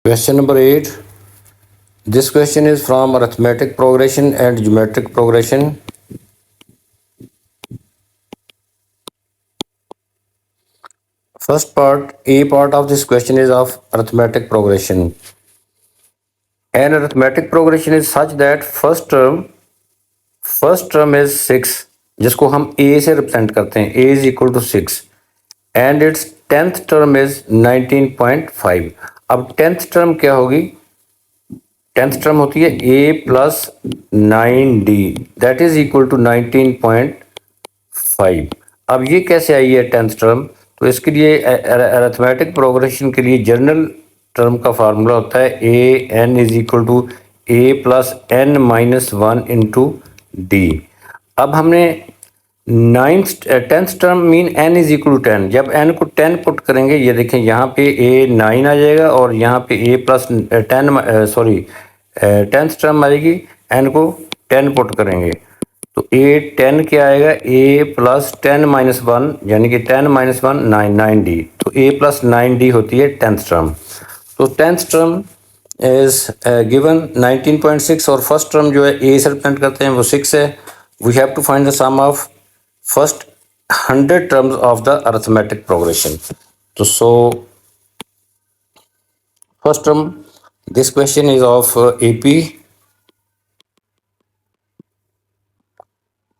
Question number 8. This question is from arithmetic progression and geometric progression. First part, A part of this question is of arithmetic progression. An arithmetic progression is such that first term is 6, जिसको हम A से represent करते हैं, A is equal to 6, and its 10th term is 19.5. अब 10th term क्या होगी? 10th term होती है A plus 9D, that is equal to 19.5. अब ये कैसे आई है 10th term? तो इसके लिए अरिथमेटिक प्रोग्रेशन के लिए जनरल टर्म का फार्मूला होता है a n is equal to a plus n minus 1 into d. अब हमने 10th term mean n is equal to 10. जब n को 10 पुट करेंगे, ये देखें यहाँ पे a 9 आ जाएगा और यहाँ पे a प्लस 10th टर्म आएगी, n को 10 पुट करेंगे तो a 10 क्या आएगा, a प्लस 10 माइनस 1 यानी कि 10 माइनस 1 9d. तो a प्लस 9d होती है 10th टर्म. तो 10th टर्म इज गिवन 19.6 और फर्स्ट टर्म जो है a से रिप्रेजेंट करते हैं वो 6 है. We have to find the sum of first 100 terms of the arithmetic progression. तो so first term, this question is of AP.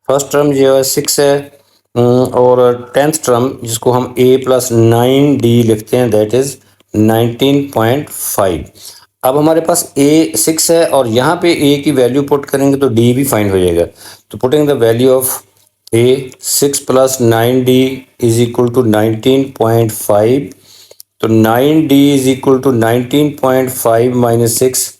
First term जो है 6 है और 10th टर्म जिसको हम a प्लस 9d लिखते हैं दैट इज 19.5. अब हमारे पास a 6 है और यहाँ पे a की वैल्यू पुट करेंगे तो d भी फाइंड हो जाएगा. तो putting the value of a 6 plus 9d is equal to 19.5. तो 9d is equal to 19.5 minus 6.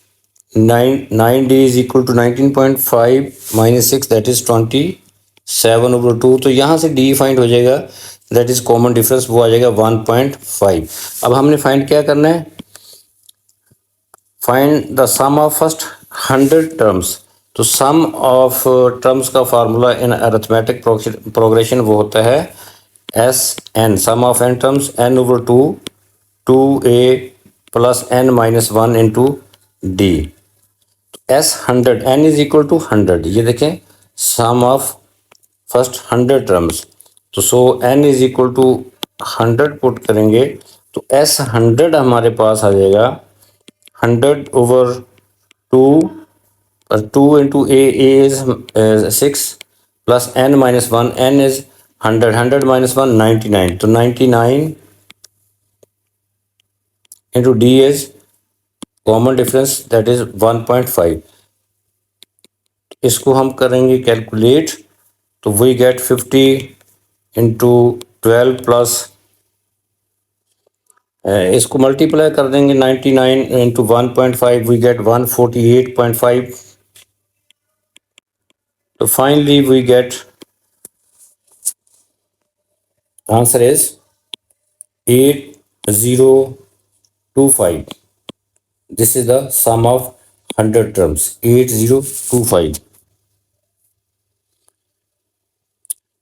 9d is equal to 19.5 minus 6 that is 27/2. तो यहाँ से d फाइंड हो जाएगा, दैट इज कॉमन डिफरेंस, वो आ जाएगा 1.5. अब हमने फाइंड क्या करना है, find the sum of first 100 terms. तो सम ऑफ टर्म्स का फार्मूला इन अरिथमेटिक प्रोग्रेशन वो होता है SN, sum of n terms n/2 2a plus n minus 1 into D. S 100, n is equal to 100. ये देखें सम ऑफ फर्स्ट 100 टर्म्स. तो so n is equal to 100 put करेंगे तो S 100 हमारे पास आ जाएगा 100/2 into a is 6 plus n minus 1, n is 100 minus 1 99. तो 99 into d is common difference that is 1.5. इसको हम करेंगे कैलकुलेट तो वी गेट 50 इंटू 12 प्लस इसको मल्टीप्लाई कर देंगे 99 इंटू 1.5 वी गेट 148.5. तो finally we get answer is 8025. This is the sum of 100 terms, 8025.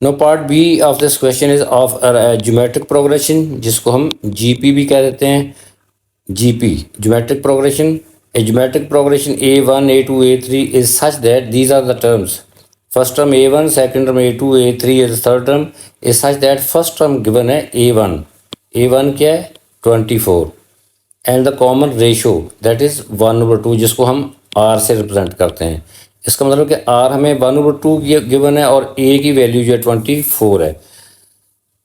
Now part B of this question is of geometric progression, जिसको हम GP भी कह देते हैं. GP, geometric progression. A geometric progression A1, A2, A3 is such that these are the terms. First term A1, second term A2, A3 is the third term is such that first term given है A1. A1 क्या है 24. And the common ratio that is 1/2 जिसको हम r से represent करते हैं. इसका मतलब कि r हमें 1/2 गिवन है और a की वैल्यू जो है 24 है.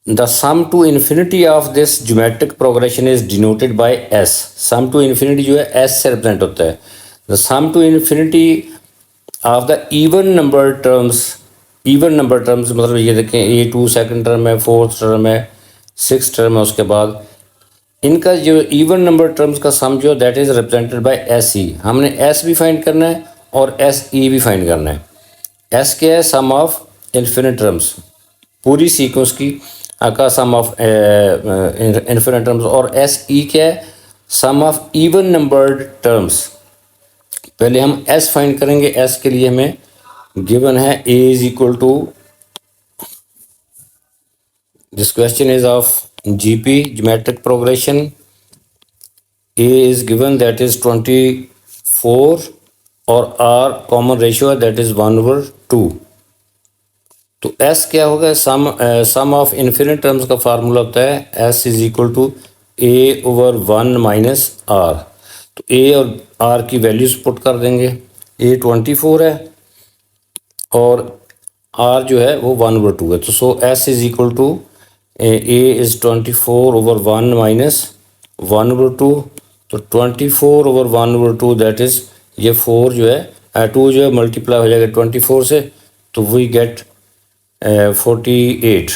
The sum to infinity of this geometric progression is denoted by s. Sum to infinity जो है s से रिप्रेजेंट होता है. The sum to infinity of the even number terms मतलब ये देखें A2 सेकंड टर्म है, फोर्थ टर्म है, सिक्स टर्म है, उसके बाद इनका जो इवन नंबर टर्म्स का सम जो that is represented by SE. हमने S भी फाइंड करना है और SE भी फाइंड करना है. S क्या है सम ऑफ इन्फिनिट टर्म्स, पूरी सीक्वेंस की का सम ऑफ इन्फिनिट टर्म्स, और SE क्या है sum of even numbered terms. पहले हम S फाइंड करेंगे. S के लिए हमें गिवन है A is equal to This question is of GP, geometric progression. A is given, that is 24, और R common ratio है, that is 1/2. तो S क्या होगा? सम ऑफ इन्फिनिट टर्म्स का फार्मूला होता है S is equal to A/1 minus R. तो A और R की वैल्यूज पुट कर देंगे. A 24 है और R जो है वो 1/2 है. तो so S is equal to A is 24/1 minus 1/2. तो 24/1/2 दैट इज ये 4 जो है 2 जो है मल्टीप्लाई हो जाएगा 24 से, तो वी गेट 48.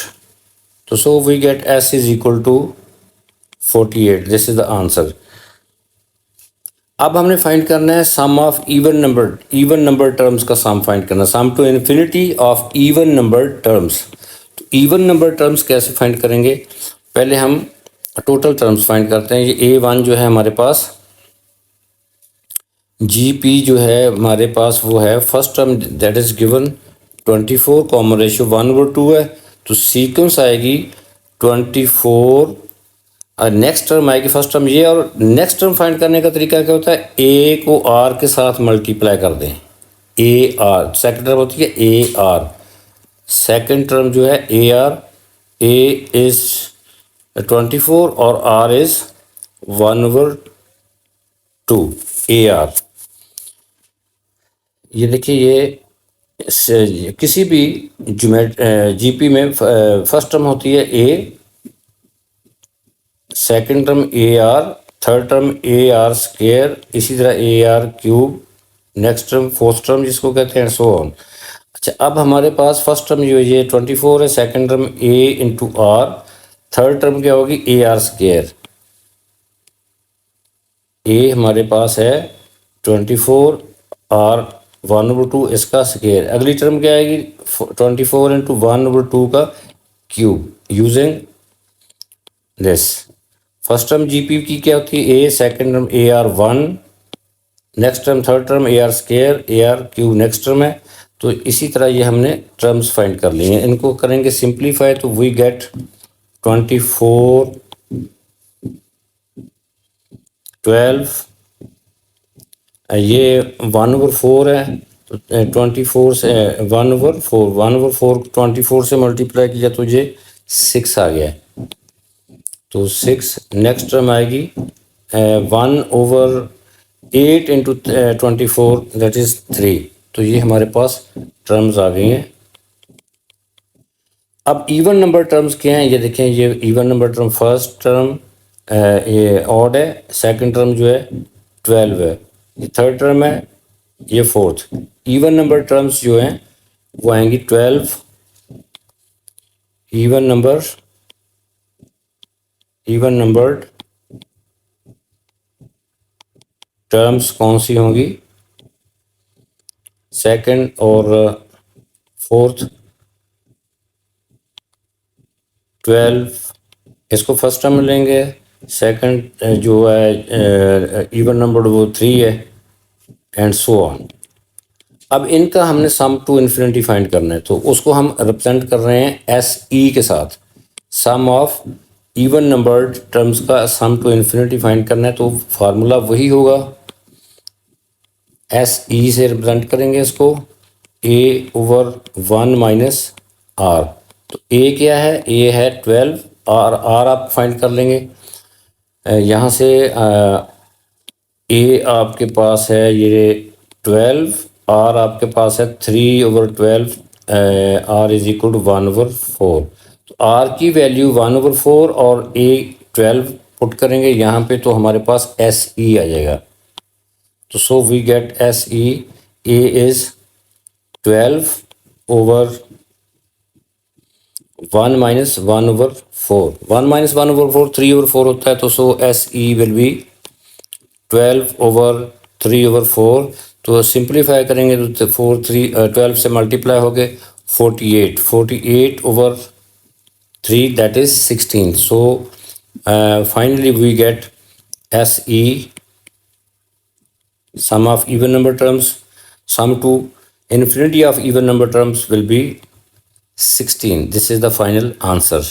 तो so we get S is equal to 48. This is the answer. अब हमने फाइंड करना है sum of even number terms का सम फाइंड करना, sum to infinity of even number terms. तो इवन नंबर टर्म्स कैसे find करेंगे? पहले हम टोटल टर्म्स फाइंड करते हैं. ये A1 जो है हमारे पास, GP जो है हमारे पास वो है first term that is given 24 common ratio 1/2 है. तो सीक्वेंस आएगी 24, नेक्स्ट टर्म आएगी फर्स्ट टर्म ये, और नेक्स्ट टर्म फाइंड करने का तरीका क्या होता है? A को R के साथ मल्टीप्लाई कर दें. AR सेकेंड टर्म होती है AR. सेकेंड टर्म जो है AR, A इज 24 और R इज 1/2 AR. ये देखिए, ये किसी भी GP में फर्स्ट टर्म होती है A, second term AR, third term AR square, इसी तरह AR cube, next term fourth term जिसको कहते हैं, सो ऑन. अच्छा, अब हमारे पास फर्स्ट टर्म जो ये 24 है, second term A into R, third term क्या होगी? AR square. A हमारे पास है 24, R 1/2 इसका स्क्वायर. अगली टर्म क्या आएगी? 24 इंटू 1/2 का cube using this. First term GP की क्या होती है? A, second term AR 1, next term third term AR square, AR cube next term है. तो इसी तरह ये हमने टर्म्स फाइंड कर लिए हैं. इनको करेंगे सिंप्लीफाई, तो वी गेट 24, 12, ये 1/4 है. तो 24 से 1/4 24 से मल्टीप्लाई किया तो ये 6 आ गया. तो 6. नेक्स्ट टर्म आएगी 1/8 इंटू 24 दैट इज 3. तो ये हमारे पास टर्म्स आ गई हैं. अब इवन नंबर टर्म्स क्या हैं? ये देखें, ये even number term first term ये ऑड है, सेकंड टर्म जो है 12 है, ये थर्ड टर्म है, ये फोर्थ. इवन नंबर टर्म्स जो हैं वो आएंगी 12. इवन नंबर्ड टर्म्स कौन सी होंगी? सेकंड और फोर्थ. 12 इसको फर्स्ट टर्म में लेंगे, सेकंड जो है इवन नंबर वो 3 है, एंड सो ऑन. अब इनका हमने सम टू इन्फिनिटी फाइंड करना है, तो उसको हम रिप्रेजेंट कर रहे हैं SE के साथ. सम ऑफ इवन नंबर्ड टर्म्स का सम टू इन्फिनिटी फाइंड करना है, तो फार्मूला वही होगा. SE से रिप्रेजेंट करेंगे इसको, A/1 माइनस R. तो A क्या है? A है 12, और R आप फाइंड कर लेंगे. यहाँ से A आपके पास है ये 12, R आपके पास है 3/12, R इज इक्वल टू 1/4. तो R की वैल्यू 1/4 और A 12 पुट करेंगे यहाँ पे, तो हमारे पास SE आ जाएगा. तो so we get SE. A is 12/1 minus 1/4. 1 minus 1/4 3/4 होता है. तो सो SE विल बी 12/3/4. तो सिंप्लीफाई करेंगे तो 12 से मल्टीप्लाई हो गए 48. 48/3 that is 16. So finally we get SE, sum of even number terms, sum to infinity of even number terms will be 16. This is the final answer.